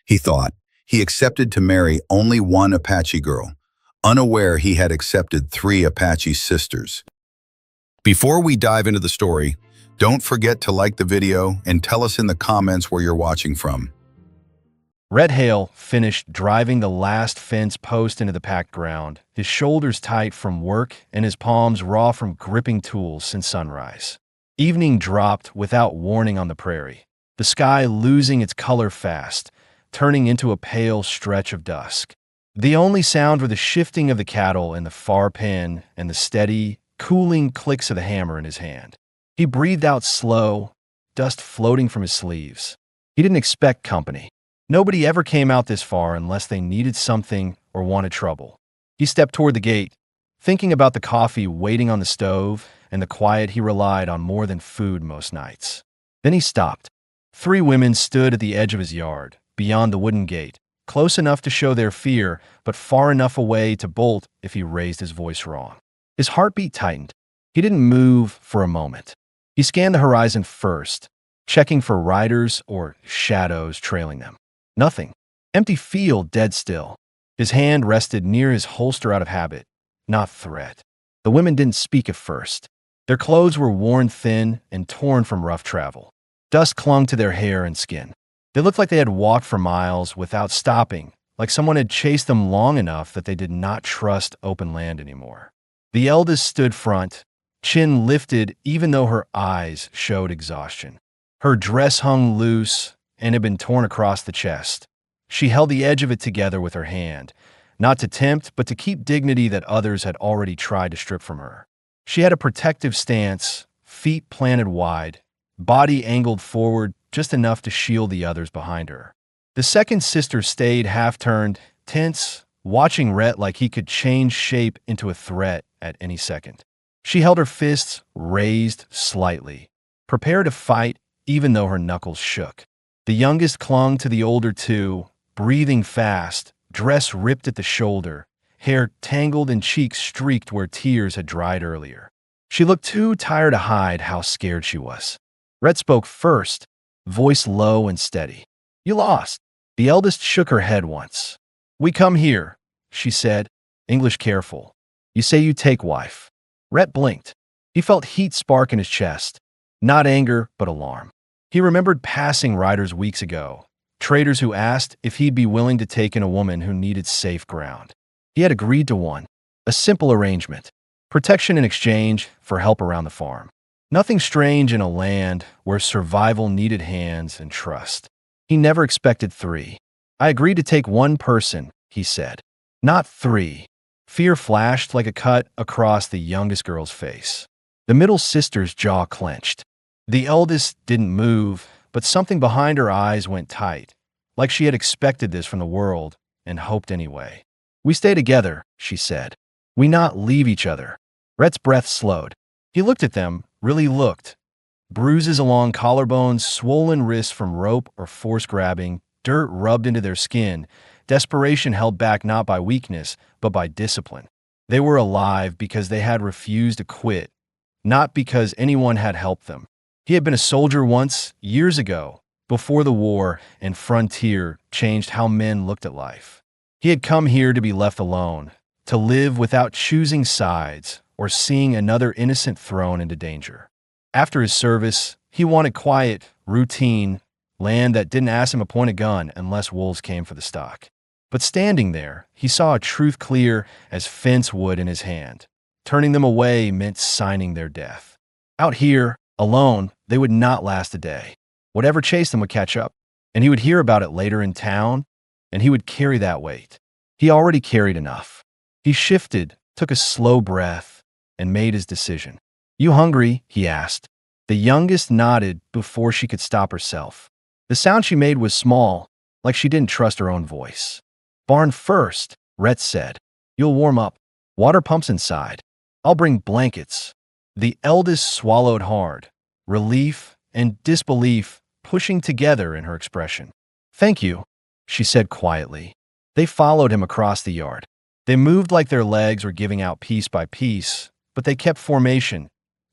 He thought. He accepted to marry only one Apache girl, unaware he had accepted 3 Apache sisters. Before we dive into the story, don't forget to like the video and tell us in the comments where you're watching from. Red Hale finished driving the last fence post into the packed ground, his shoulders tight from work and his palms raw from gripping tools since sunrise. Evening dropped without warning on the prairie, the sky losing its color fast, turning into a pale stretch of dusk. The only sound were the shifting of the cattle in the far pen and the steady, cooling clicks of the hammer in his hand. He breathed out slow, dust floating from his sleeves. He didn't expect company. Nobody ever came out this far unless they needed something or wanted trouble. He stepped toward the gate, thinking about the coffee waiting on the stove and the quiet he relied on more than food most nights. Then he stopped. 3 women stood at the edge of his yard, beyond the wooden gate, close enough to show their fear, but far enough away to bolt if he raised his voice wrong. His heartbeat tightened. He didn't move for a moment. He scanned the horizon first, checking for riders or shadows trailing them. Nothing. Empty field, dead still. His hand rested near his holster out of habit, not threat. The women didn't speak at first. Their clothes were worn thin and torn from rough travel. Dust clung to their hair and skin. They looked like they had walked for miles without stopping, like someone had chased them long enough that they did not trust open land anymore. The eldest stood front, chin lifted even though her eyes showed exhaustion. Her dress hung loose and had been torn across the chest. She held the edge of it together with her hand, not to tempt, but to keep dignity that others had already tried to strip from her. She had a protective stance, feet planted wide, body angled forward just enough to shield the others behind her. The second sister stayed half-turned, tense, watching Rhett like he could change shape into a threat at any second. She held her fists raised slightly, prepared to fight even though her knuckles shook. The youngest clung to the older 2, breathing fast, dress ripped at the shoulder, hair tangled and cheeks streaked where tears had dried earlier. She looked too tired to hide how scared she was. Rhett spoke first, voice low and steady. "You lost." The eldest shook her head once. "We come here," she said, English careful. "You say you take wife." Rhett blinked. He felt heat spark in his chest. Not anger, but alarm. He remembered passing riders weeks ago, traders who asked if he'd be willing to take in a woman who needed safe ground. He had agreed to one, a simple arrangement, protection in exchange for help around the farm. Nothing strange in a land where survival needed hands and trust. He never expected 3. "I agreed to take one person," he said. "Not 3. Fear flashed like a cut across the youngest girl's face. The middle sister's jaw clenched. The eldest didn't move, but something behind her eyes went tight, like she had expected this from the world and hoped anyway. "We stay together," she said. "We not leave each other." Rhett's breath slowed. He looked at them, really looked. Bruises along collarbones, swollen wrists from rope or force grabbing, dirt rubbed into their skin, desperation held back not by weakness, but by discipline. They were alive because they had refused to quit, not because anyone had helped them. He had been a soldier once, years ago, before the war and frontier changed how men looked at life. He had come here to be left alone, to live without choosing sides or seeing another innocent thrown into danger. After his service, he wanted quiet, routine, land that didn't ask him to point a gun unless wolves came for the stock. But standing there, he saw a truth clear as fence wood in his hand. Turning them away meant signing their death. Out here, alone, they would not last a day. Whatever chased them would catch up, and he would hear about it later in town, and he would carry that weight. He already carried enough. He shifted, took a slow breath, and made his decision. "You hungry?" he asked. The youngest nodded before she could stop herself. The sound she made was small, like she didn't trust her own voice. "Barn first," Rhett said. "You'll warm up. Water pumps inside. I'll bring blankets." The eldest swallowed hard, relief and disbelief pushing together in her expression. "Thank you," she said quietly. They followed him across the yard. They moved like their legs were giving out piece by piece, but they kept formation.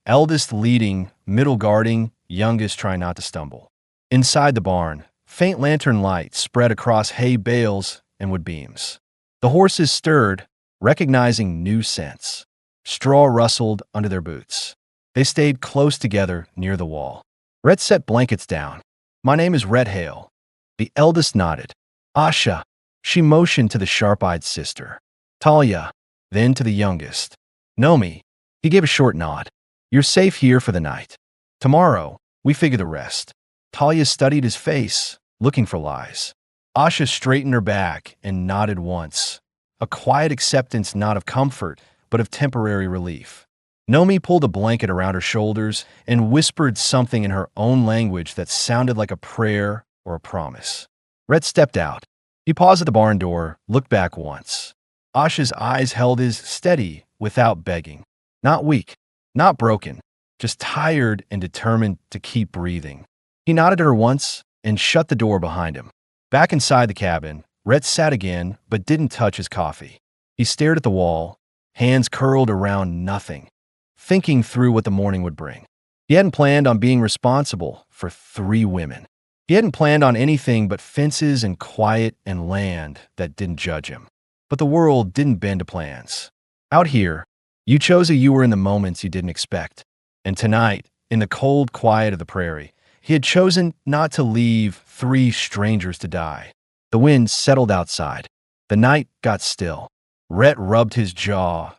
Eldest leading, middle guarding, youngest trying not to stumble. Inside the barn, Faint lantern light spread across hay bales and wood beams. The horses stirred, recognizing new scents. Straw rustled under their boots. They stayed close together near the wall. Rhett set blankets down. "My name is Red Hale." The eldest nodded. "Asha." She motioned to the sharp-eyed sister. "Talia." Then to the youngest. "Nomi." He gave a short nod. "You're safe here for the night. Tomorrow, we figure the rest." Talia studied his face, looking for lies. Asha straightened her back and nodded once. A quiet acceptance, not of comfort, but of temporary relief. Nomi pulled a blanket around her shoulders and whispered something in her own language that sounded like a prayer or a promise. Rhett stepped out. He paused at the barn door, looked back once. Asha's eyes held his, steady, without begging. Not weak, not broken, just tired and determined to keep breathing. He nodded at her once and shut the door behind him. Back inside the cabin, Rhett sat again but didn't touch his coffee. He stared at the wall, hands curled around nothing, thinking through what the morning would bring. He hadn't planned on being responsible for 3 women. He hadn't planned on anything but fences and quiet and land that didn't judge him. But the world didn't bend to plans. Out here, you chose who you were in the moments you didn't expect. And tonight, in the cold quiet of the prairie, he had chosen not to leave 3 strangers to die. The wind settled outside. The night got still. Rhett rubbed his jaw,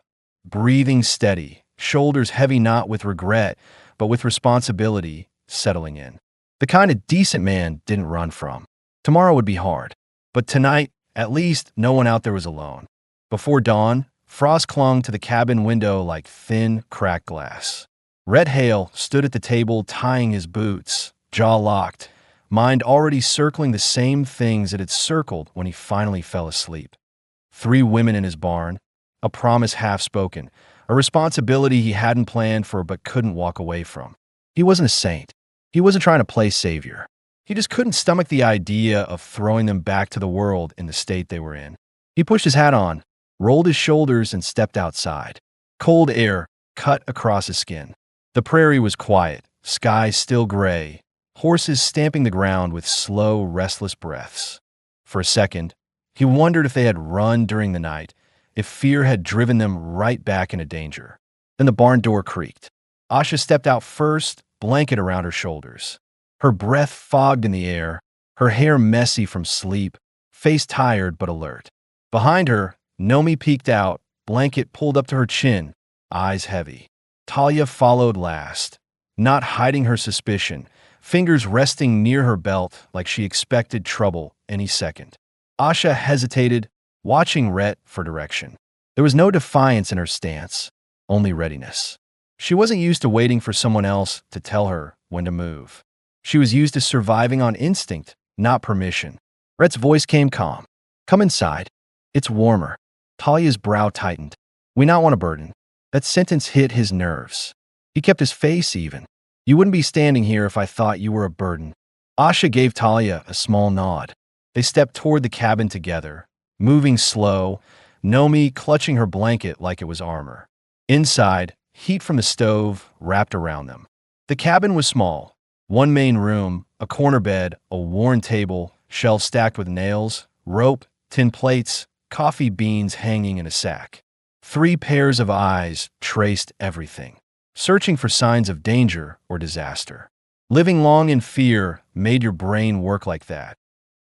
breathing steady, shoulders heavy not with regret, but with responsibility settling in. The kind of decent man didn't run from. Tomorrow would be hard, but tonight, at least, no one out there was alone. Before dawn, frost clung to the cabin window like thin, cracked glass. Red Hale stood at the table tying his boots, jaw locked, mind already circling the same things it had circled when he finally fell asleep. 3 women in his barn, a promise half-spoken, a responsibility he hadn't planned for but couldn't walk away from. He wasn't a saint. He wasn't trying to play savior. He just couldn't stomach the idea of throwing them back to the world in the state they were in. He pushed his hat on, rolled his shoulders, and stepped outside. Cold air cut across his skin. The prairie was quiet, sky still gray, horses stamping the ground with slow, restless breaths. For a second, he wondered if they had run during the night, if fear had driven them right back into danger. Then the barn door creaked. Asha stepped out first, blanket around her shoulders. Her breath fogged in the air, her hair messy from sleep, face tired but alert. Behind her, Nomi peeked out, blanket pulled up to her chin, eyes heavy. Talia followed last, not hiding her suspicion, fingers resting near her belt like she expected trouble any second. Asha hesitated, watching Rhett for direction. There was no defiance in her stance, only readiness. She wasn't used to waiting for someone else to tell her when to move. She was used to surviving on instinct, not permission. Rhett's voice came calm. "Come inside. It's warmer." Talia's brow tightened. "We not want a burden." That sentence hit his nerves. He kept his face even. "You wouldn't be standing here if I thought you were a burden." Asha gave Talia a small nod. They stepped toward the cabin together, moving slow, Nomi clutching her blanket like it was armor. Inside, heat from the stove wrapped around them. The cabin was small. 1 main room, a corner bed, a worn table, shelves stacked with nails, rope, tin plates, coffee beans hanging in a sack. 3 pairs of eyes traced everything, searching for signs of danger or disaster. Living long in fear made your brain work like that.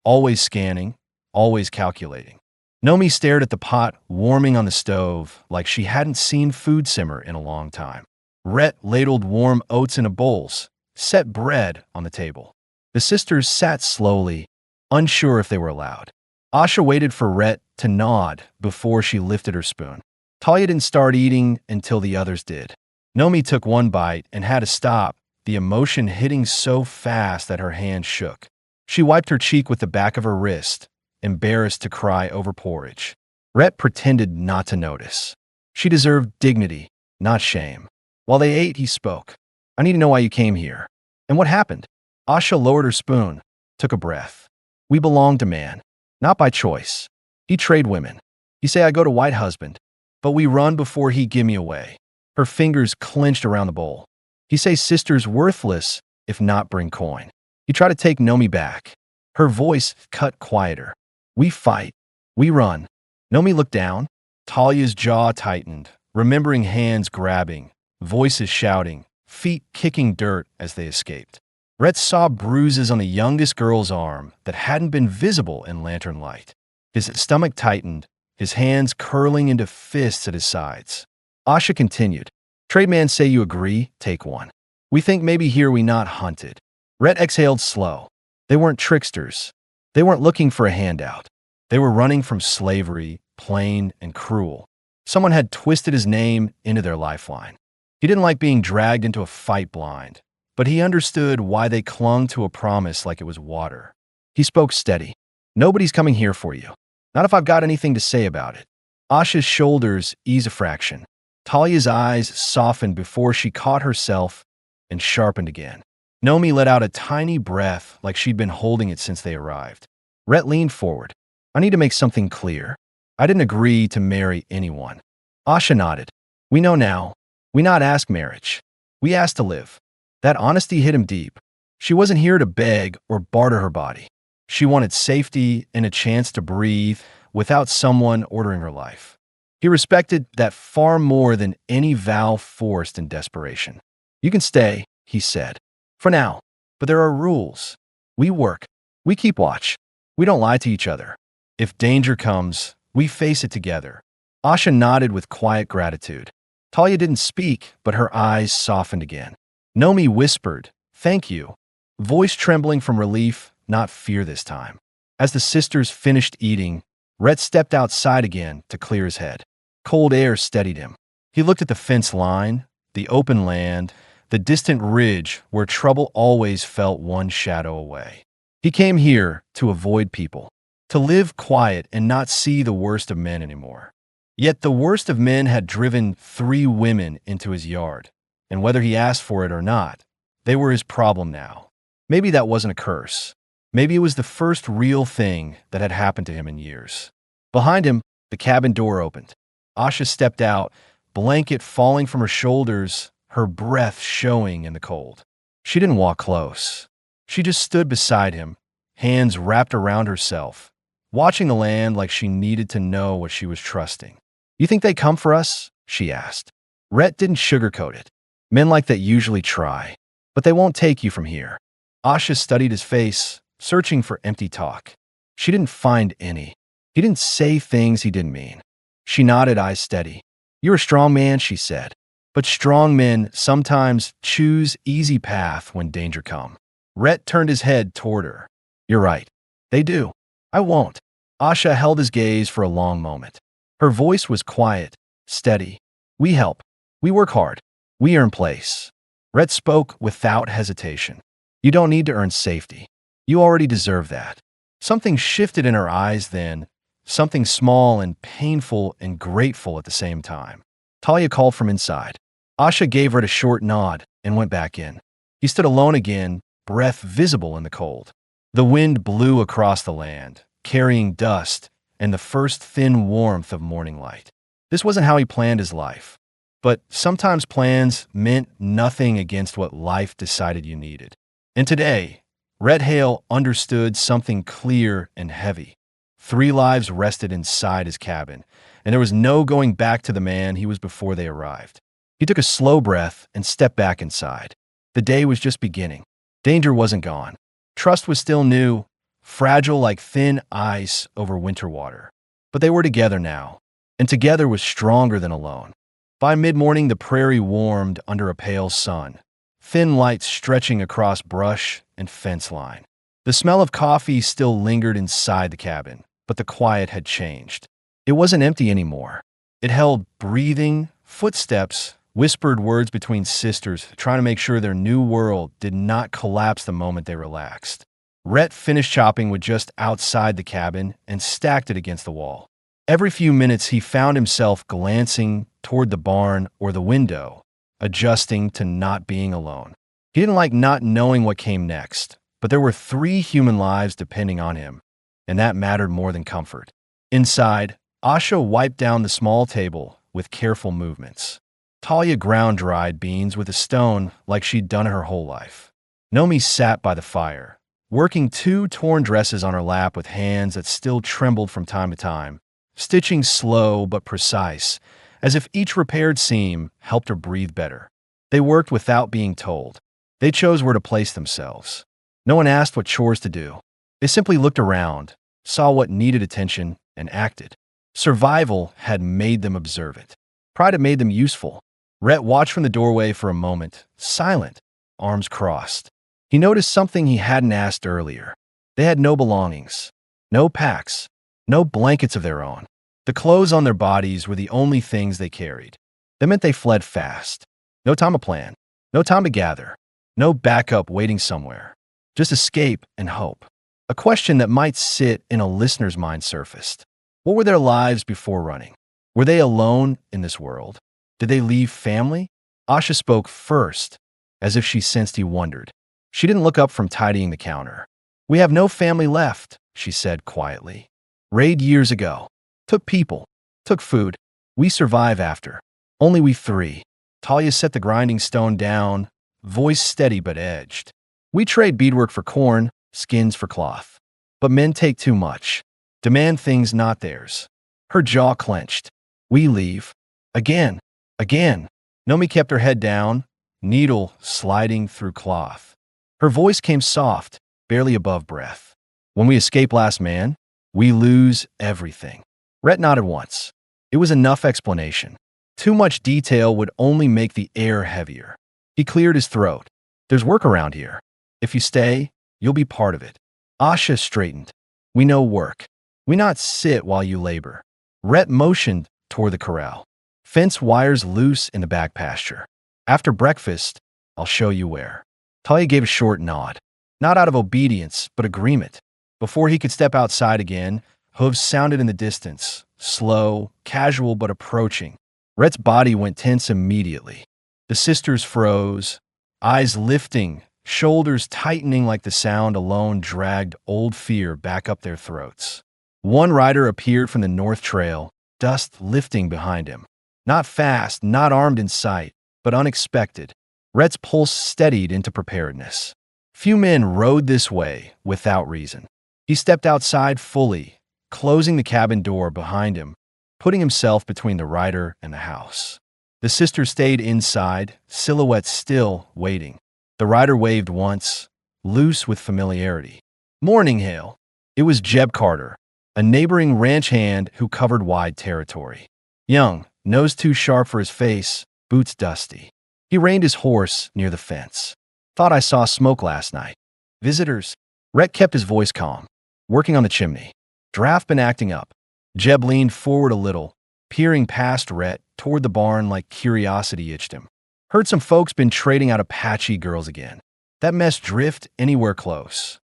Always scanning, always calculating. Nomi stared at the pot warming on the stove like she hadn't seen food simmer in a long time. Rhett ladled warm oats into bowls, set bread on the table. The sisters sat slowly, unsure if they were allowed. Asha waited for Rhett to nod before she lifted her spoon. Talia didn't start eating until the others did. Nomi took 1 bite and had to stop, the emotion hitting so fast that her hand shook. She wiped her cheek with the back of her wrist, embarrassed to cry over porridge. Rhett pretended not to notice. She deserved dignity, not shame. While they ate, he spoke. "I need to know why you came here. And what happened?" Asha lowered her spoon, took a breath. "We belong to man, not by choice. He trade women. He say I go to white husband, but we run before he give me away." Her fingers clenched around the bowl. "He say sister's worthless if not bring coin. He try to take Nomi back. Her voice cut quieter. We fight. We run. Nomi looked down. Talia's jaw tightened, remembering hands grabbing, voices shouting, feet kicking dirt as they escaped. Rhett saw bruises on the youngest girl's arm that hadn't been visible in lantern light. His stomach tightened, his hands curling into fists at his sides. Asha continued, "Trade man say you agree, take one. We think maybe here we not hunted." Rhett exhaled slow. They weren't tricksters. They weren't looking for a handout. They were running from slavery, plain and cruel. Someone had twisted his name into their lifeline. He didn't like being dragged into a fight blind, but he understood why they clung to a promise like it was water. He spoke steady. "Nobody's coming here for you. Not if I've got anything to say about it." Asha's shoulders eased a fraction. Talia's eyes softened before she caught herself and sharpened again. Nomi let out a tiny breath like she'd been holding it since they arrived. Rhett leaned forward. "I need to make something clear. I didn't agree to marry anyone." Asha nodded. "We know now. We not ask marriage. We asked to live." That honesty hit him deep. She wasn't here to beg or barter her body. She wanted safety and a chance to breathe without someone ordering her life. He respected that far more than any vow forced in desperation. "You can stay," he said. "For now. But there are rules. We work. We keep watch. We don't lie to each other. If danger comes, we face it together." Asha nodded with quiet gratitude. Talia didn't speak, but her eyes softened again. Nomi whispered, "Thank you," voice trembling from relief, not fear this time. As the sisters finished eating, Rhett stepped outside again to clear his head. Cold air steadied him. He looked at the fence line, the open land, the distant ridge where trouble always felt one shadow away. He came here to avoid people, to live quiet and not see the worst of men anymore. Yet the worst of men had driven 3 women into his yard, and whether he asked for it or not, they were his problem now. Maybe that wasn't a curse. Maybe it was the first real thing that had happened to him in years. Behind him, the cabin door opened. Asha stepped out, blanket falling from her shoulders, her breath showing in the cold. She didn't walk close. She just stood beside him, hands wrapped around herself, watching the land like she needed to know what she was trusting. "You think they come for us?" she asked. Rhett didn't sugarcoat it. "Men like that usually try, but they won't take you from here." Asha studied his face, searching for empty talk. She didn't find any. He didn't say things he didn't mean. She nodded, eyes steady. "You're a strong man," she said. "But strong men sometimes choose easy path when danger come." Rhett turned his head toward her. "You're right. They do. I won't." Asha held his gaze for a long moment. Her voice was quiet, steady. "We help. We work hard. We earn place." Rhett spoke without hesitation. "You don't need to earn safety. You already deserve that." Something shifted in her eyes then, something small and painful and grateful at the same time. Talia called from inside. Asha gave Rhett a short nod and went back in. He stood alone again, breath visible in the cold. The wind blew across the land, carrying dust and the first thin warmth of morning light. This wasn't how he planned his life. But sometimes plans meant nothing against what life decided you needed. And today, Red Hale understood something clear and heavy. 3 lives rested inside his cabin, and there was no going back to the man he was before they arrived. He took a slow breath and stepped back inside. The day was just beginning. Danger wasn't gone. Trust was still new, fragile like thin ice over winter water. But they were together now, and together was stronger than alone. By mid-morning, the prairie warmed under a pale sun, thin lights stretching across brush and fence line. The smell of coffee still lingered inside the cabin, but the quiet had changed. It wasn't empty anymore. It held breathing, footsteps, whispered words between sisters, trying to make sure their new world did not collapse the moment they relaxed. Rhett finished chopping wood just outside the cabin and stacked it against the wall. Every few minutes, he found himself glancing toward the barn or the window, adjusting to not being alone. He didn't like not knowing what came next, but there were 3 human lives depending on him, and that mattered more than comfort. Inside, Asha wiped down the small table with careful movements. Talia ground dried beans with a stone like she'd done her whole life. Nomi sat by the fire, working two torn dresses on her lap with hands that still trembled from time to time, stitching slow but precise, as if each repaired seam helped her breathe better. They worked without being told. They chose where to place themselves. No one asked what chores to do. They simply looked around, saw what needed attention, and acted. Survival had made them observe it. Pride had made them useful. Rhett watched from the doorway for a moment, silent, arms crossed. He noticed something he hadn't asked earlier. They had no belongings, no packs, no blankets of their own. The clothes on their bodies were the only things they carried. That meant they fled fast. No time to plan, no time to gather, no backup waiting somewhere. Just escape and hope. A question that might sit in a listener's mind surfaced. What were their lives before running? Were they alone in this world? Did they leave family? Asha spoke first, as if she sensed he wondered. She didn't look up from tidying the counter. "We have no family left," she said quietly. "Raid years ago. Took people. Took food. We survive after. Only we three." Talia set the grinding stone down, voice steady but edged. "We trade beadwork for corn, skins for cloth. But men take too much. Demand things not theirs." Her jaw clenched. "We leave. Again. Again." Nomi kept her head down, needle sliding through cloth. Her voice came soft, barely above breath. "When we escape last man, we lose everything." Rhett nodded once. It was enough explanation. Too much detail would only make the air heavier. He cleared his throat. "There's work around here. If you stay, you'll be part of it." Asha straightened. "We know work. We not sit while you labor." Rhett motioned toward the corral. "Fence wires loose in the back pasture. After breakfast, I'll show you where." Talia gave a short nod. Not out of obedience, but agreement. Before he could step outside again, hooves sounded in the distance, slow, casual but approaching. Rhett's body went tense immediately. The sisters froze, eyes lifting, shoulders tightening like the sound alone dragged old fear back up their throats. One rider appeared from the north trail, dust lifting behind him. Not fast, not armed in sight, but unexpected. Rhett's pulse steadied into preparedness. Few men rode this way without reason. He stepped outside fully, closing the cabin door behind him, putting himself between the rider and the house. The sisters stayed inside, silhouettes still, waiting. The rider waved once, loose with familiarity. "Morning, Hale." It was Jeb Carter, a neighboring ranch hand who covered wide territory. Young, nose too sharp for his face, boots dusty. He reined his horse near the fence. "Thought I saw smoke last night." "Visitors?" Rhett kept his voice calm. "Working on the chimney. Draft been acting up." Jeb leaned forward a little, peering past Rhett toward the barn like curiosity itched him. "Heard some folks been trading out Apache girls again. That mess drift anywhere close."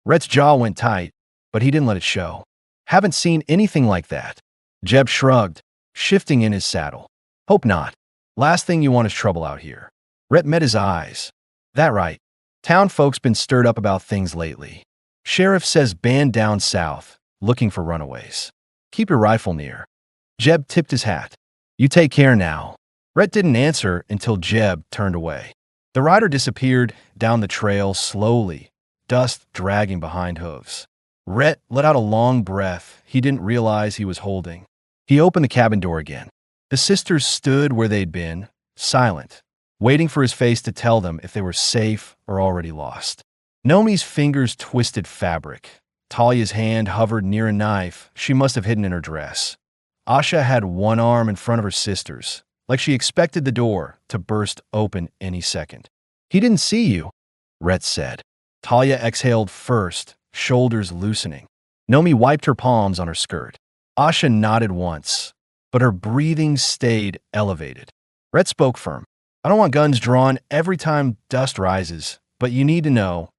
Rhett's jaw went tight, but he didn't let it show. "Haven't seen anything like that." Jeb shrugged, shifting in his saddle. "Hope not. Last thing you want is trouble out here." Rhett met his eyes. "That right. Town folks been stirred up about things lately. Sheriff says band down south, looking for runaways. Keep your rifle near." Jeb tipped his hat. "You take care now." Rhett didn't answer until Jeb turned away. The rider disappeared down the trail slowly, dust dragging behind hooves. Rhett let out a long breath he didn't realize he was holding. He opened the cabin door again. The sisters stood where they'd been, silent, waiting for his face to tell them if they were safe or already lost. Nomi's fingers twisted fabric. Talia's hand hovered near a knife she must have hidden in her dress. Asha had one arm in front of her sister's, like she expected the door to burst open any second. "He didn't see you," Rhett said. Talia exhaled first, shoulders loosening. Nomi wiped her palms on her skirt. Asha nodded once, but her breathing stayed elevated. Rhett spoke firm. "I don't want guns drawn every time dust rises, but you need to know,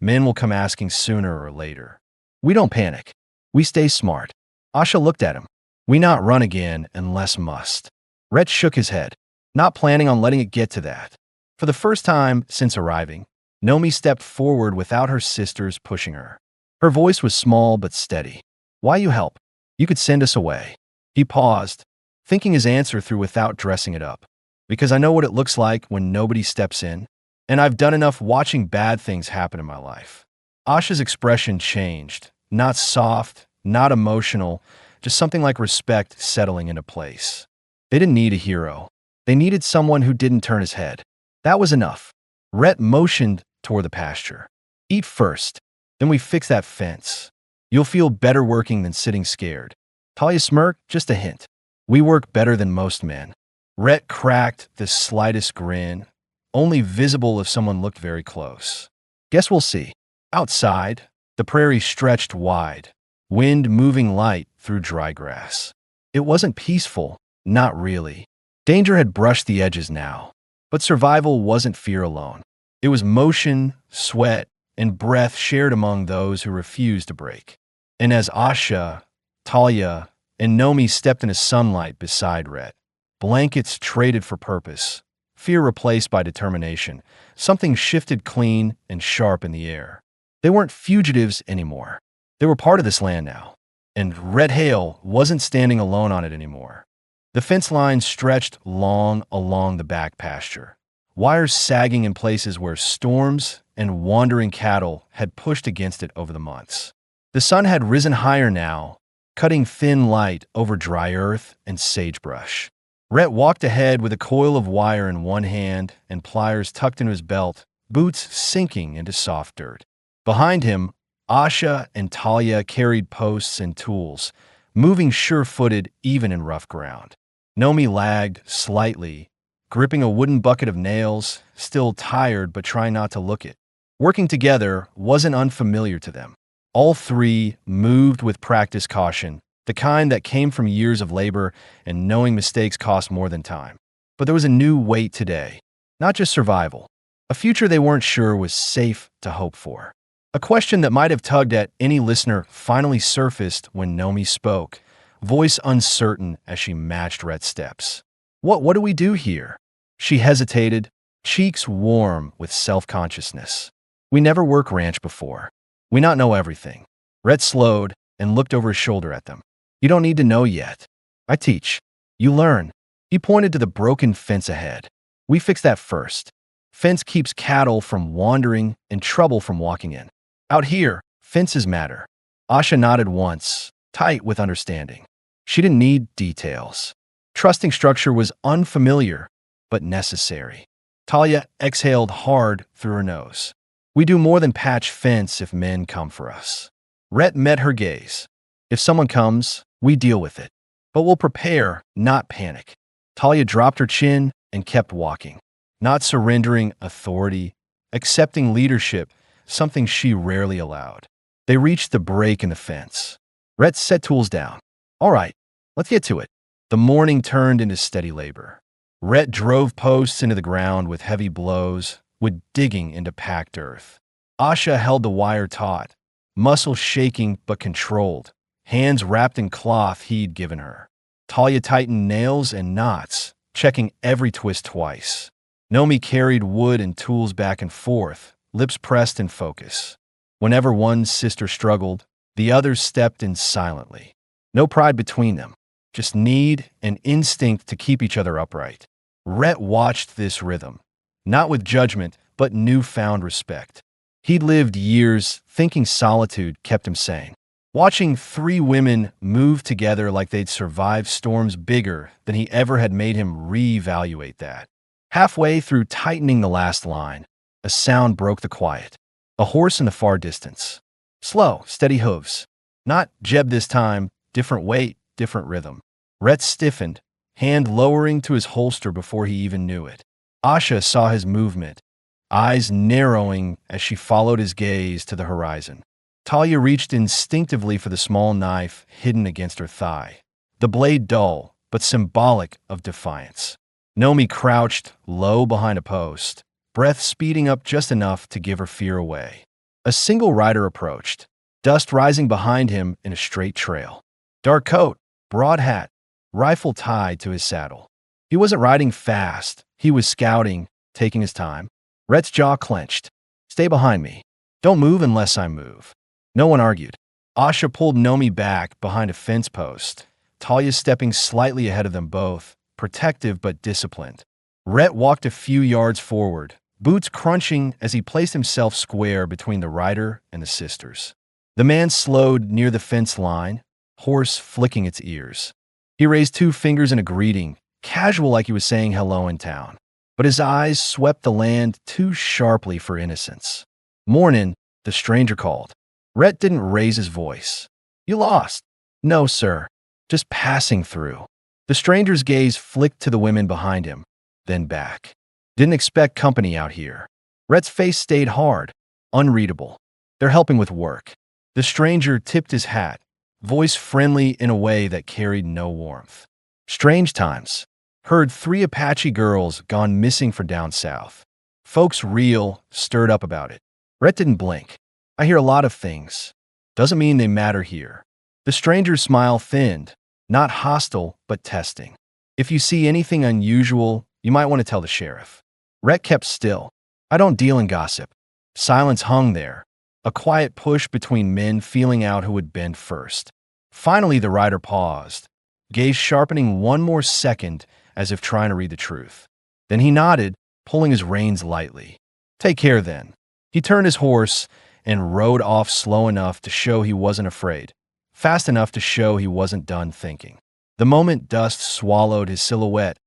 men will come asking sooner or later. We don't panic. We stay smart." Asha looked at him. "We not run again unless must." Rhett shook his head, not planning on letting it get to that. For the first time since arriving, Nomi stepped forward without her sisters pushing her. Her voice was small but steady. "Why you help? You could send us away." He paused, thinking his answer through without dressing it up. "Because I know what it looks like when nobody steps in, and I've done enough watching bad things happen in my life. Asha's expression changed. Not soft, not emotional, just something like respect settling into place. They didn't need a hero. They needed someone who didn't turn his head. That was enough. Rhett motioned toward the pasture. Eat first, then we fix that fence. You'll feel better working than sitting scared. Talia smirked, just a hint. We work better than most men. Rhett cracked the slightest grin, only visible if someone looked very close. Guess we'll see. Outside, the prairie stretched wide, wind moving light through dry grass. It wasn't peaceful, not really. Danger had brushed the edges now. But survival wasn't fear alone. It was motion, sweat, and breath shared among those who refused to break. And as Asha, Talia, and Nomi stepped into sunlight beside Rhett, blankets traded for purpose, fear replaced by determination, something shifted clean and sharp in the air. They weren't fugitives anymore. They were part of this land now. And Red Hale wasn't standing alone on it anymore. The fence line stretched long along the back pasture, wires sagging in places where storms and wandering cattle had pushed against it over the months. The sun had risen higher now, cutting thin light over dry earth and sagebrush. Rhett walked ahead with a coil of wire in one hand and pliers tucked into his belt, boots sinking into soft dirt. Behind him, Asha and Talia carried posts and tools, moving sure-footed even in rough ground. Nomi lagged slightly, gripping a wooden bucket of nails, still tired but trying not to look it. Working together wasn't unfamiliar to them. All three moved with practiced caution, the kind that came from years of labor and knowing mistakes cost more than time. But there was a new weight today, not just survival, a future they weren't sure was safe to hope for. A question that might have tugged at any listener finally surfaced when Nomi spoke, voice uncertain as she matched Rhett's steps. What do we do here? She hesitated, cheeks warm with self-consciousness. We never work ranch before. We not know everything. Rhett slowed and looked over his shoulder at them. You don't need to know yet. I teach. You learn. He pointed to the broken fence ahead. We fix that first. Fence keeps cattle from wandering and trouble from walking in. Out here, fences matter. Asha nodded once, tight with understanding. She didn't need details. Trusting structure was unfamiliar, but necessary. Talia exhaled hard through her nose. We do more than patch fence if men come for us. Rhett met her gaze. If someone comes, we deal with it. But we'll prepare, not panic. Talia dropped her chin and kept walking, not surrendering authority, accepting leadership, something she rarely allowed. They reached the break in the fence. Rhett set tools down. All right, let's get to it. The morning turned into steady labor. Rhett drove posts into the ground with heavy blows, with digging into packed earth. Asha held the wire taut, muscles shaking but controlled, hands wrapped in cloth he'd given her. Talia tightened nails and knots, checking every twist twice. Nomi carried wood and tools back and forth, lips pressed in focus. Whenever one sister struggled, the others stepped in silently. No pride between them, just need and instinct to keep each other upright. Rhett watched this rhythm, not with judgment, but newfound respect. He'd lived years thinking solitude kept him sane. Watching three women move together like they'd survived storms bigger than he ever had made him reevaluate that. Halfway through tightening the last line, a sound broke the quiet. A horse in the far distance. Slow, steady hooves. Not Jeb this time, different weight, different rhythm. Rhett stiffened, hand lowering to his holster before he even knew it. Asha saw his movement, eyes narrowing as she followed his gaze to the horizon. Talia reached instinctively for the small knife hidden against her thigh, the blade dull but symbolic of defiance. Nomi crouched low behind a post, breath speeding up just enough to give her fear away. A single rider approached, dust rising behind him in a straight trail. Dark coat, broad hat, rifle tied to his saddle. He wasn't riding fast. He was scouting, taking his time. Rhett's jaw clenched. Stay behind me. Don't move unless I move. No one argued. Asha pulled Nomi back behind a fence post, Talia stepping slightly ahead of them both, protective but disciplined. Rhett walked a few yards forward, boots crunching as he placed himself square between the rider and the sisters. The man slowed near the fence line, horse flicking its ears. He raised 2 fingers in a greeting, casual like he was saying hello in town. But his eyes swept the land too sharply for innocence. "Mornin'," the stranger called. Rhett didn't raise his voice. "You lost?" "No, sir. Just passing through." The stranger's gaze flicked to the women behind him, then back. "Didn't expect company out here." Rhett's face stayed hard, unreadable. "They're helping with work." The stranger tipped his hat, voice friendly in a way that carried no warmth. "Strange times. Heard 3 Apache girls gone missing for down south. Folks real stirred up about it." Rhett didn't blink. "I hear a lot of things. Doesn't mean they matter here." The stranger's smile thinned, not hostile, but testing. "If you see anything unusual, you might want to tell the sheriff." Rhett kept still. "I don't deal in gossip." Silence hung there, a quiet push between men feeling out who would bend first. Finally, the rider paused, gaze sharpening one more second as if trying to read the truth. Then he nodded, pulling his reins lightly. "Take care then." He turned his horse and rode off slow enough to show he wasn't afraid, fast enough to show he wasn't done thinking. The moment dust swallowed his silhouette,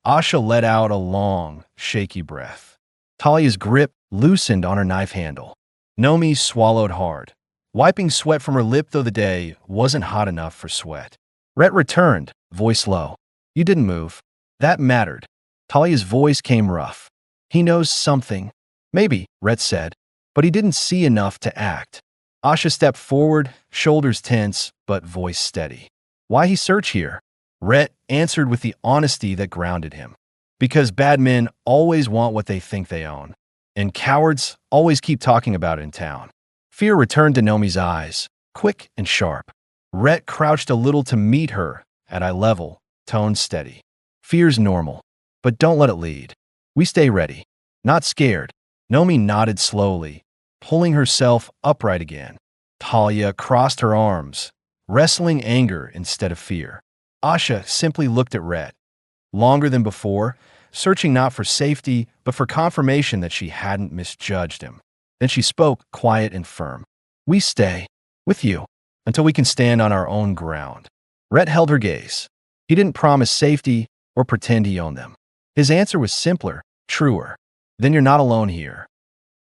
Asha let out a long, shaky breath. Talia's grip loosened on her knife handle. Nomi swallowed hard, wiping sweat from her lip, though the day wasn't hot enough for sweat. Rhett returned, voice low. "You didn't move." That mattered. Talia's voice came rough. "He knows something." "Maybe," Rhett said, but he didn't see enough to act. Asha stepped forward, shoulders tense, but voice steady. "Why he search here?" Rhett answered with the honesty that grounded him. "Because bad men always want what they think they own, and cowards always keep talking about it in town." Fear returned to Nomi's eyes, quick and sharp. Rhett crouched a little to meet her, at eye level, tone steady. "Fear's normal, but don't let it lead. We stay ready, not scared." Nomi nodded slowly, pulling herself upright again. Talia crossed her arms, wrestling anger instead of fear. Asha simply looked at Rhett, longer than before, searching not for safety, but for confirmation that she hadn't misjudged him. Then she spoke, quiet and firm. "We stay, with you, until we can stand on our own ground." Rhett held her gaze. He didn't promise safety or pretend he owned them. His answer was simpler, truer. "Then you're not alone here."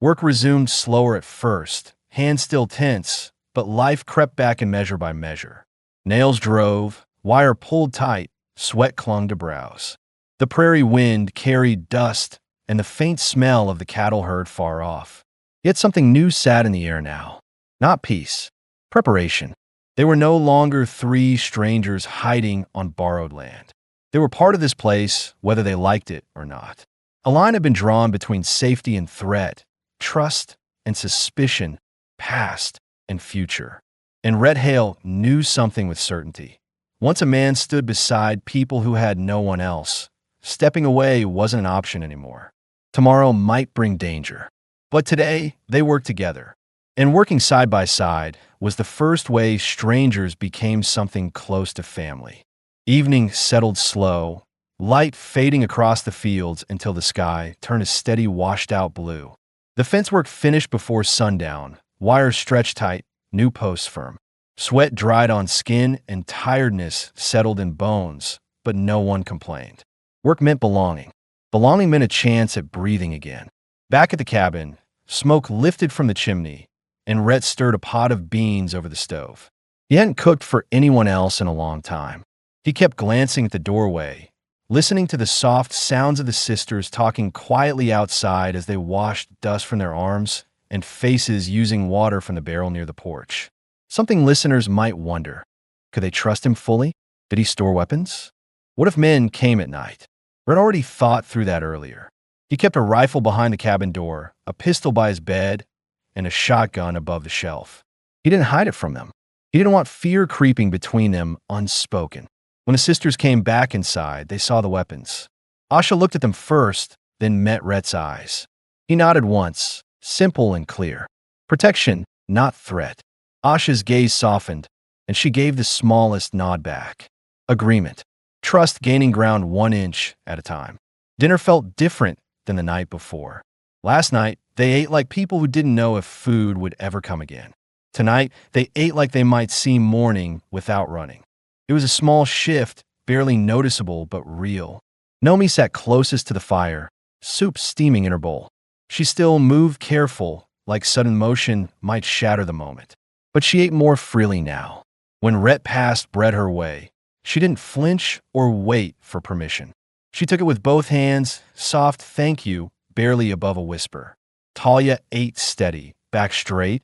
Work resumed slower at first, hands still tense, but life crept back in measure by measure. Nails drove, wire pulled tight, sweat clung to brows. The prairie wind carried dust and the faint smell of the cattle herd far off. Yet something new sat in the air now. Not peace, preparation. They were no longer 3 strangers hiding on borrowed land. They were part of this place, whether they liked it or not. A line had been drawn between safety and threat, trust and suspicion, past and future. And Red Hale knew something with certainty. Once a man stood beside people who had no one else, stepping away wasn't an option anymore. Tomorrow might bring danger. But today, they worked together. And working side by side was the first way strangers became something close to family. Evening settled slow, light fading across the fields until the sky turned a steady washed-out blue. The fence work finished before sundown, wires stretched tight, new posts firm. Sweat dried on skin and tiredness settled in bones, but no one complained. Work meant belonging. Belonging meant a chance at breathing again. Back at the cabin, smoke lifted from the chimney, and Rhett stirred a pot of beans over the stove. He hadn't cooked for anyone else in a long time. He kept glancing at the doorway, listening to the soft sounds of the sisters talking quietly outside as they washed dust from their arms and faces using water from the barrel near the porch. Something listeners might wonder. Could they trust him fully? Did he store weapons? What if men came at night? Rhett already thought through that earlier. He kept a rifle behind the cabin door, a pistol by his bed, and a shotgun above the shelf. He didn't hide it from them. He didn't want fear creeping between them unspoken. When the sisters came back inside, they saw the weapons. Asha looked at them first, then met Rhett's eyes. He nodded once, simple and clear. Protection, not threat. Asha's gaze softened, and she gave the smallest nod back. Agreement. Trust gaining ground 1 inch at a time. Dinner felt different than the night before. Last night, they ate like people who didn't know if food would ever come again. Tonight, they ate like they might see morning without running. It was a small shift, barely noticeable but real. Nomi sat closest to the fire, soup steaming in her bowl. She still moved careful, like sudden motion might shatter the moment. But she ate more freely now. When Rhett passed bread her way, she didn't flinch or wait for permission. She took it with both hands, soft thank you, barely above a whisper. Talia ate steady, back straight,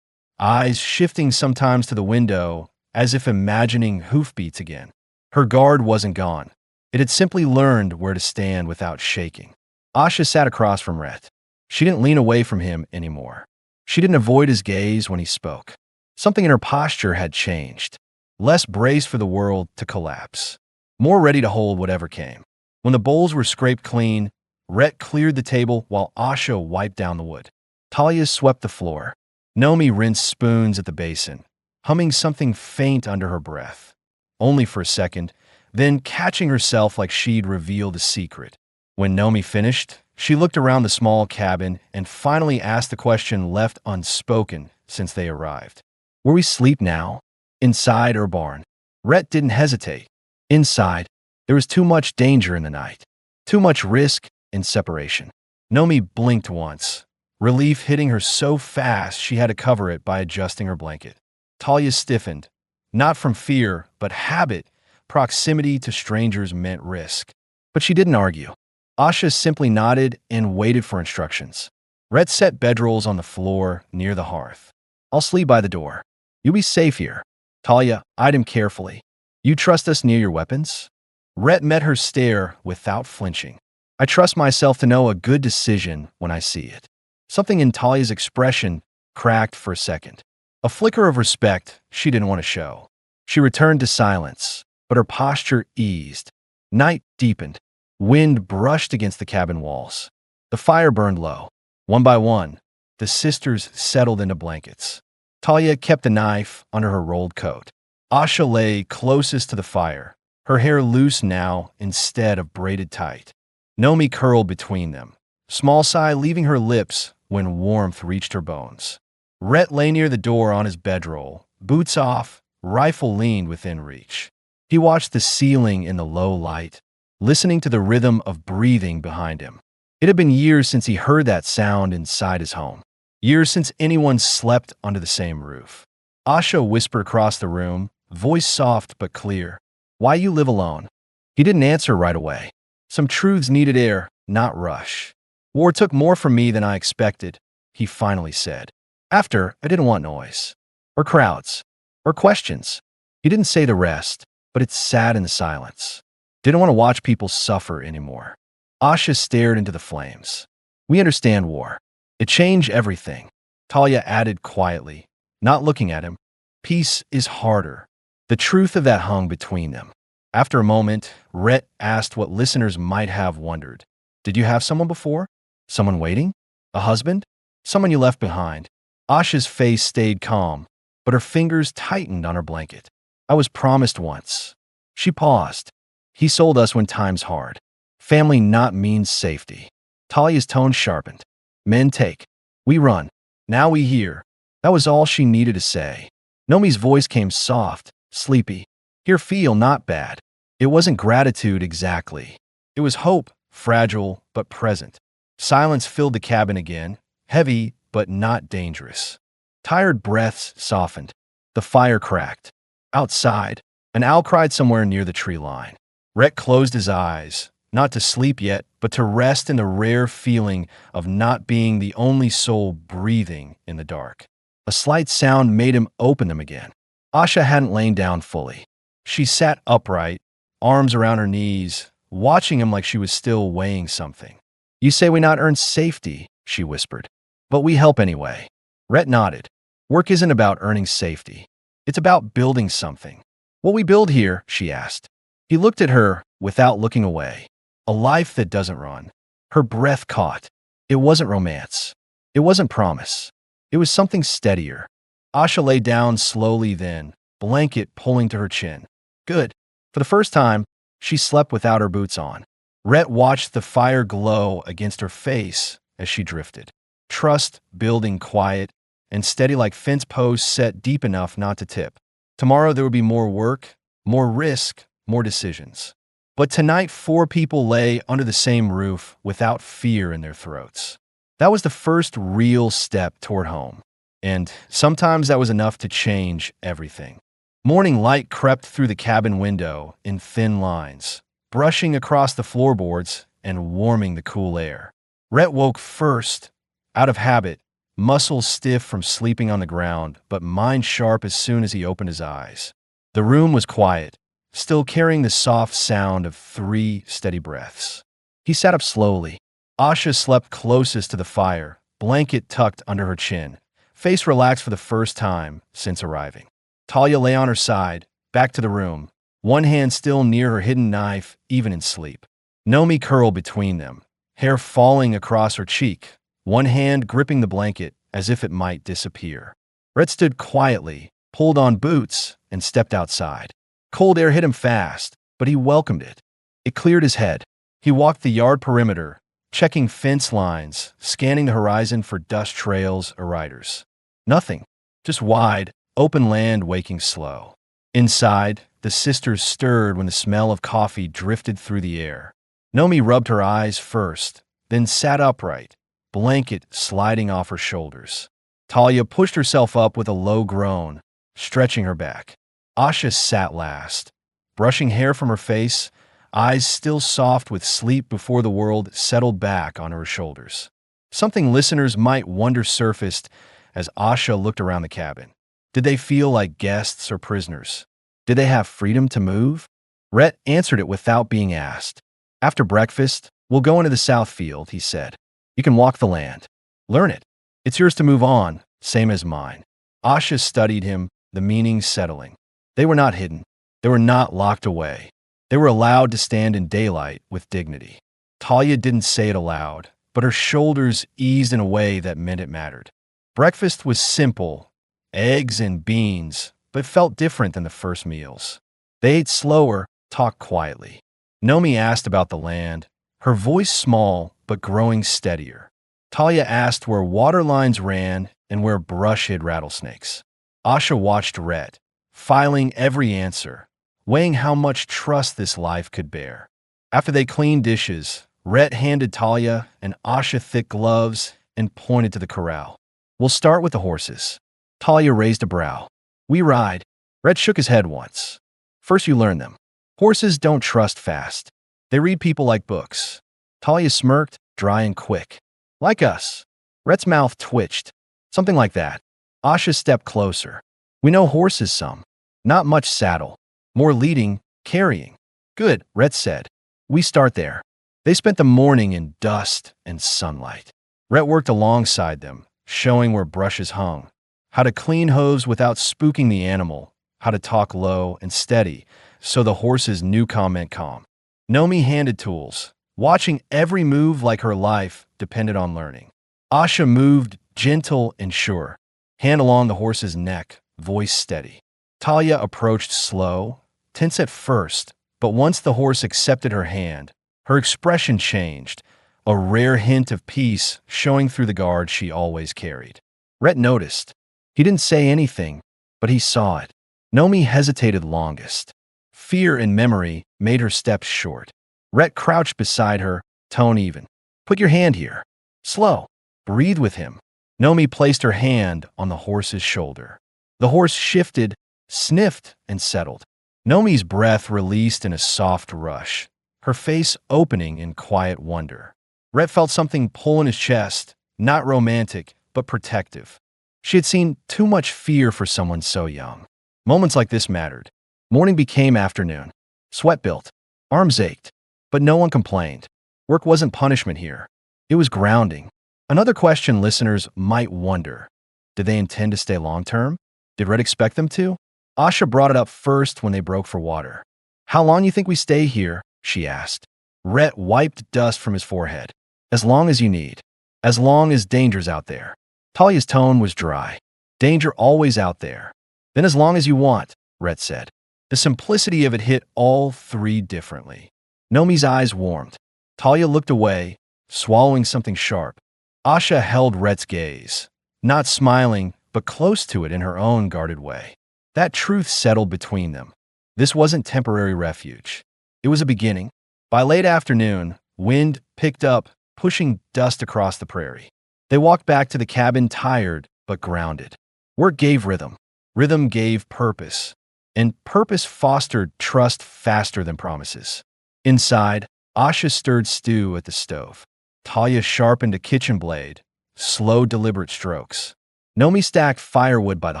eyes shifting sometimes to the window, as if imagining hoofbeats again. Her guard wasn't gone. It had simply learned where to stand without shaking. Asha sat across from Rhett. She didn't lean away from him anymore. She didn't avoid his gaze when he spoke. Something in her posture had changed. Less braced for the world to collapse. More ready to hold whatever came. When the bowls were scraped clean, Rhett cleared the table while Asha wiped down the wood. Talia swept the floor. Nomi rinsed spoons at the basin, humming something faint under her breath. Only for a second, then catching herself like she'd revealed a secret. When Nomi finished, she looked around the small cabin and finally asked the question left unspoken since they arrived. Where we sleep now? Inside or barn? Rhett didn't hesitate. Inside. There was too much danger in the night. Too much risk and separation. Nomi blinked once, relief hitting her so fast she had to cover it by adjusting her blanket. Talia stiffened, not from fear, but habit. Proximity to strangers meant risk. But she didn't argue. Asha simply nodded and waited for instructions. Rhett set bedrolls on the floor near the hearth. I'll sleep by the door. You'll be safe here. Talia eyed him carefully. You trust us near your weapons? Rhett met her stare without flinching. I trust myself to know a good decision when I see it. Something in Talia's expression cracked for a second. A flicker of respect she didn't want to show. She returned to silence, but her posture eased. Night deepened. Wind brushed against the cabin walls. The fire burned low. One by one, the sisters settled into blankets. Talia kept the knife under her rolled coat. Asha lay closest to the fire, her hair loose now instead of braided tight. Nomi curled between them, small sigh leaving her lips when warmth reached her bones. Rhett lay near the door on his bedroll, boots off, rifle leaned within reach. He watched the ceiling in the low light, listening to the rhythm of breathing behind him. It had been years since he heard that sound inside his home. Years since anyone slept under the same roof. Asha whispered across the room, voice soft but clear. Why you live alone? He didn't answer right away. Some truths needed air, not rush. War took more from me than I expected, he finally said. After, I didn't want noise. Or crowds. Or questions. He didn't say the rest, but it sat in the silence. Didn't want to watch people suffer anymore. Asha stared into the flames. We understand war. It changed everything. Talia added quietly, not looking at him. Peace is harder. The truth of that hung between them. After a moment, Rhett asked what listeners might have wondered. Did you have someone before? Someone waiting? A husband? Someone you left behind? Asha's face stayed calm, but her fingers tightened on her blanket. I was promised once. She paused. He sold us when time's hard. Family not means safety. Talia's tone sharpened. Men take. We run. Now we hear. That was all she needed to say. Nomi's voice came soft, sleepy. Here feel not bad. It wasn't gratitude exactly. It was hope, fragile but present. Silence filled the cabin again, heavy but not dangerous. Tired breaths softened. The fire cracked. Outside, an owl cried somewhere near the tree line. Rhett closed his eyes, not to sleep yet, but to rest in the rare feeling of not being the only soul breathing in the dark. A slight sound made him open them again. Asha hadn't lain down fully. She sat upright, arms around her knees, watching him like she was still weighing something. You say we not earn safety, she whispered. But we help anyway. Rhett nodded. Work isn't about earning safety. It's about building something. What we build here, she asked. He looked at her without looking away. A life that doesn't run. Her breath caught. It wasn't romance. It wasn't promise. It was something steadier. Asha lay down slowly then, blanket pulling to her chin. Good. For the first time, she slept without her boots on. Rhett watched the fire glow against her face, as she drifted. Trust building quiet and steady like fence posts set deep enough not to tip. Tomorrow there would be more work, more risk, more decisions. But tonight 4 people lay under the same roof without fear in their throats. That was the first real step toward home. And sometimes that was enough to change everything. Morning light crept through the cabin window in thin lines, brushing across the floorboards and warming the cool air. Rhett woke first, out of habit, muscles stiff from sleeping on the ground, but mind sharp as soon as he opened his eyes. The room was quiet, still carrying the soft sound of 3 steady breaths. He sat up slowly. Asha slept closest to the fire, blanket tucked under her chin, face relaxed for the first time since arriving. Talia lay on her side, back to the room, one hand still near her hidden knife, even in sleep. Nomi curled between them, hair falling across her cheek, one hand gripping the blanket as if it might disappear. Rhett stood quietly, pulled on boots, and stepped outside. Cold air hit him fast, but he welcomed it. It cleared his head. He walked the yard perimeter, checking fence lines, scanning the horizon for dust trails or riders. Nothing. Just wide, open land waking slow. Inside, the sisters stirred when the smell of coffee drifted through the air. Nomi rubbed her eyes first, then sat upright, blanket sliding off her shoulders. Talia pushed herself up with a low groan, stretching her back. Asha sat last, brushing hair from her face, eyes still soft with sleep before the world settled back on her shoulders. Something listeners might wonder surfaced as Asha looked around the cabin. Did they feel like guests or prisoners? Did they have freedom to move? Rhett answered it without being asked. After breakfast, we'll go into the south field, he said. You can walk the land. Learn it. It's yours to move on, same as mine. Asha studied him, the meaning settling. They were not hidden. They were not locked away. They were allowed to stand in daylight with dignity. Talia didn't say it aloud, but her shoulders eased in a way that meant it mattered. Breakfast was simple, eggs and beans, but felt different than the first meals. They ate slower, talked quietly. Nomi asked about the land, her voice small but growing steadier. Talia asked where water lines ran and where brush hid rattlesnakes. Asha watched Rhett, filing every answer, weighing how much trust this life could bear. After they cleaned dishes, Rhett handed Talia and Asha thick gloves and pointed to the corral. We'll start with the horses. Talia raised a brow. We ride. Rhett shook his head once. First you learn them. Horses don't trust fast. They read people like books. Talia smirked, dry and quick. Like us. Rhett's mouth twitched. Something like that. Asha stepped closer. We know horses some. Not much saddle. More leading, carrying. Good, Rhett said. We start there. They spent the morning in dust and sunlight. Rhett worked alongside them, showing where brushes hung, how to clean hooves without spooking the animal, how to talk low and steady so the horses knew calm meant calm. Nomi handed tools, watching every move like her life depended on learning. Asha moved gentle and sure, hand along the horse's neck, voice steady. Talia approached slow, tense at first, but once the horse accepted her hand, her expression changed, a rare hint of peace showing through the guard she always carried. Rhett noticed. He didn't say anything, but he saw it. Nomi hesitated longest. Fear and memory made her steps short. Rhett crouched beside her, tone even. Put your hand here. Slow. Breathe with him. Nomi placed her hand on the horse's shoulder. The horse shifted, sniffed, and settled. Nomi's breath released in a soft rush, her face opening in quiet wonder. Rhett felt something pull in his chest, not romantic, but protective. She had seen too much fear for someone so young. Moments like this mattered. Morning became afternoon. Sweat built. Arms ached. But no one complained. Work wasn't punishment here. It was grounding. Another question listeners might wonder. Did they intend to stay long-term? Did Rhett expect them to? Asha brought it up first when they broke for water. How long you think we stay here? She asked. Rhett wiped dust from his forehead. As long as you need. As long as danger's out there. Talia's tone was dry. Danger always out there. Then as long as you want, Rhett said. The simplicity of it hit all 3 differently. Nomi's eyes warmed. Talia looked away, swallowing something sharp. Asha held Rhett's gaze, not smiling, but close to it in her own guarded way. That truth settled between them. This wasn't temporary refuge. It was a beginning. By late afternoon, wind picked up, pushing dust across the prairie. They walked back to the cabin tired but grounded. Work gave rhythm. Rhythm gave purpose. And purpose fostered trust faster than promises. Inside, Asha stirred stew at the stove. Talia sharpened a kitchen blade, slow, deliberate strokes. Nomi stacked firewood by the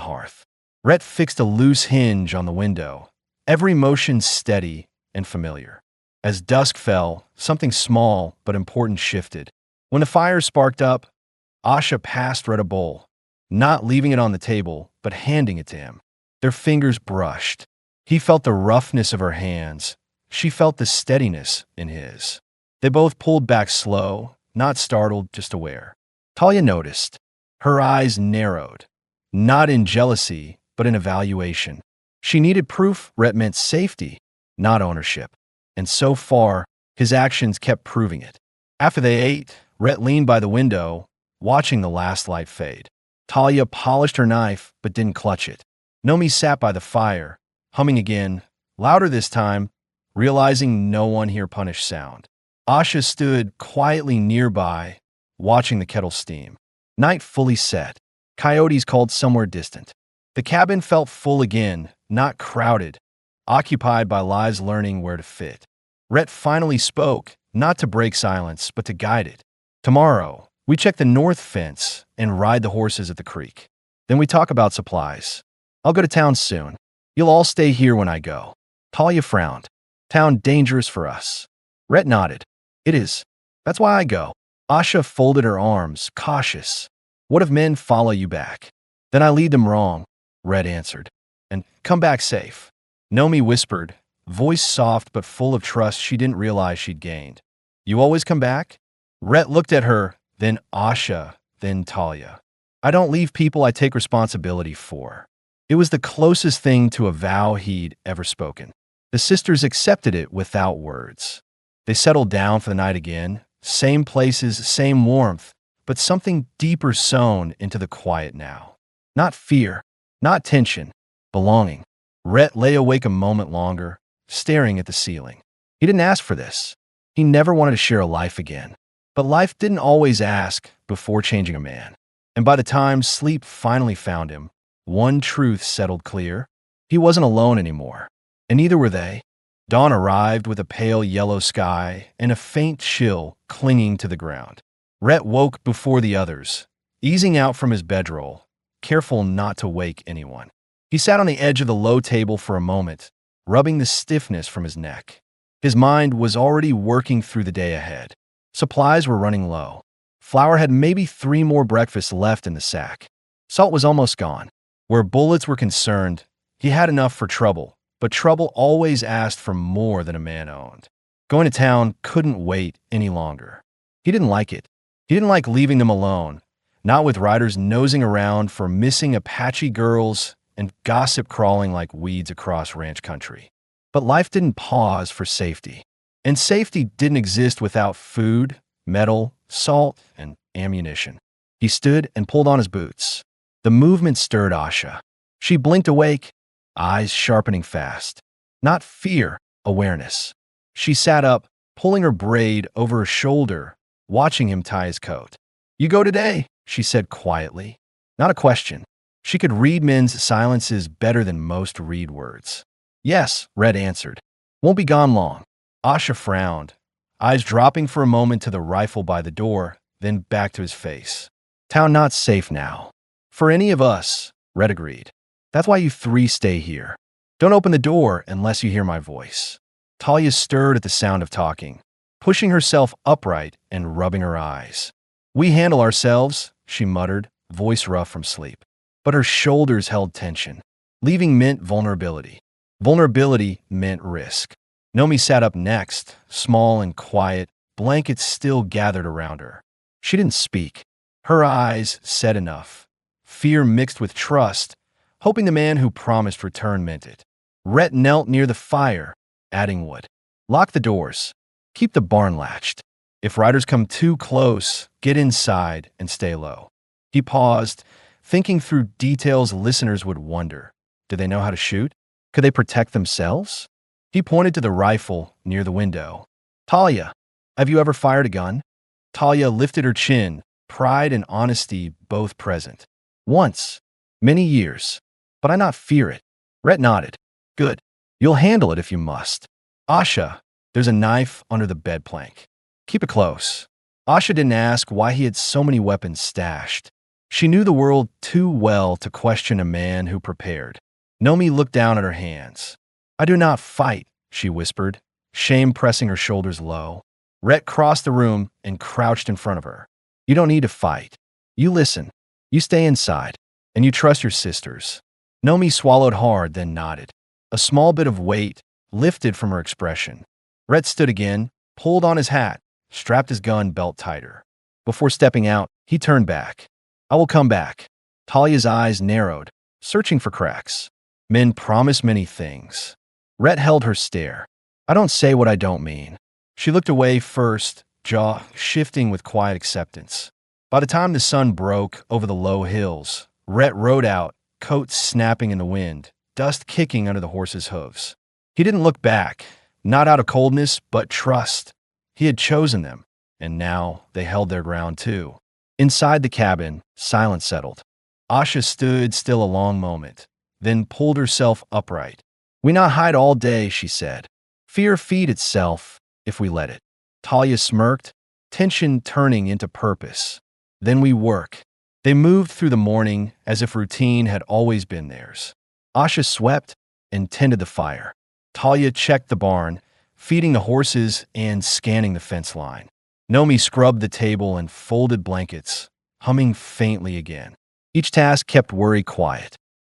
hearth. Rhett fixed a loose hinge on the window, every motion steady and familiar. As dusk fell, something small but important shifted. When the fire sparked up, Asha passed Rhett a bowl, not leaving it on the table, but handing it to him. Their fingers brushed. He felt the roughness of her hands. She felt the steadiness in his. They both pulled back slow, not startled, just aware. Talia noticed. Her eyes narrowed, not in jealousy, but in evaluation. She needed proof Rhett meant safety, not ownership. And so far, his actions kept proving it. After they ate, Rhett leaned by the window, watching the last light fade. Talia polished her knife, but didn't clutch it. Nomi sat by the fire, humming again, louder this time, realizing no one here punished sound. Asha stood quietly nearby, watching the kettle steam. Night fully set. Coyotes called somewhere distant. The cabin felt full again, not crowded, occupied by lives learning where to fit. Rhett finally spoke, not to break silence, but to guide it. Tomorrow, we check the north fence and ride the horses at the creek. Then we talk about supplies. I'll go to town soon. You'll all stay here when I go. Talia frowned. Town dangerous for us. Rhett nodded. It is. That's why I go. Asha folded her arms, cautious. What if men follow you back? Then I lead them wrong, Rhett answered. And come back safe. Nomi whispered, voice soft but full of trust she didn't realize she'd gained. You always come back? Rhett looked at her, then Asha, then Talia. I don't leave people I take responsibility for. It was the closest thing to a vow he'd ever spoken. The sisters accepted it without words. They settled down for the night again, same places, same warmth, but something deeper sewn into the quiet now. Not fear, not tension, belonging. Rhett lay awake a moment longer, staring at the ceiling. He didn't ask for this. He never wanted to share a life again. But life didn't always ask before changing a man. And by the time sleep finally found him, one truth settled clear. He wasn't alone anymore. And neither were they. Dawn arrived with a pale yellow sky and a faint chill clinging to the ground. Rhett woke before the others, easing out from his bedroll, careful not to wake anyone. He sat on the edge of the low table for a moment, rubbing the stiffness from his neck. His mind was already working through the day ahead. Supplies were running low. Flour had maybe 3 more breakfasts left in the sack. Salt was almost gone. Where bullets were concerned, he had enough for trouble, but trouble always asked for more than a man owned. Going to town couldn't wait any longer. He didn't like it. He didn't like leaving them alone, not with riders nosing around for missing Apache girls and gossip crawling like weeds across ranch country. But life didn't pause for safety. And safety didn't exist without food, metal, salt, and ammunition. He stood and pulled on his boots. The movement stirred Asha. She blinked awake, eyes sharpening fast. Not fear, awareness. She sat up, pulling her braid over her shoulder, watching him tie his coat. You go today, she said quietly. Not a question. She could read men's silences better than most read words. Yes, Red answered. Won't be gone long. Asha frowned, eyes dropping for a moment to the rifle by the door, then back to his face. Town not safe now. For any of us, Red agreed. That's why you 3 stay here. Don't open the door unless you hear my voice. Talia stirred at the sound of talking, pushing herself upright and rubbing her eyes. We handle ourselves, she muttered, voice rough from sleep. But her shoulders held tension. Leaving meant vulnerability. Vulnerability meant risk. Nomi sat up next, small and quiet, blankets still gathered around her. She didn't speak. Her eyes said enough. Fear mixed with trust, hoping the man who promised return meant it. Rhett knelt near the fire, adding wood. Lock the doors. Keep the barn latched. If riders come too close, get inside and stay low. He paused, thinking through details listeners would wonder. Did they know how to shoot? Could they protect themselves? He pointed to the rifle near the window. Talia, have you ever fired a gun? Talia lifted her chin, pride and honesty both present. Once. Many years. But I not fear it. Rhett nodded. Good. You'll handle it if you must. Asha, there's a knife under the bed plank. Keep it close. Asha didn't ask why he had so many weapons stashed. She knew the world too well to question a man who prepared. Nomi looked down at her hands. I do not fight, she whispered, shame pressing her shoulders low. Rhett crossed the room and crouched in front of her. You don't need to fight. You listen. You stay inside. And you trust your sisters. Nomi swallowed hard, then nodded. A small bit of weight lifted from her expression. Rhett stood again, pulled on his hat, strapped his gun belt tighter. Before stepping out, he turned back. I will come back. Talia's eyes narrowed, searching for cracks. Men promise many things. Rhett held her stare. I don't say what I don't mean. She looked away first, jaw shifting with quiet acceptance. By the time the sun broke over the low hills, Rhett rode out, coat snapping in the wind, dust kicking under the horse's hooves. He didn't look back, not out of coldness, but trust. He had chosen them, and now they held their ground too. Inside the cabin, silence settled. Asha stood still a long moment, then pulled herself upright. We not hide all day, she said. Fear feed itself if we let it. Talia smirked, tension turning into purpose. Then we work. They moved through the morning as if routine had always been theirs. Asha swept and tended the fire. Talia checked the barn, feeding the horses and scanning the fence line. Nomi scrubbed the table and folded blankets, humming faintly again. Each task kept worry quiet.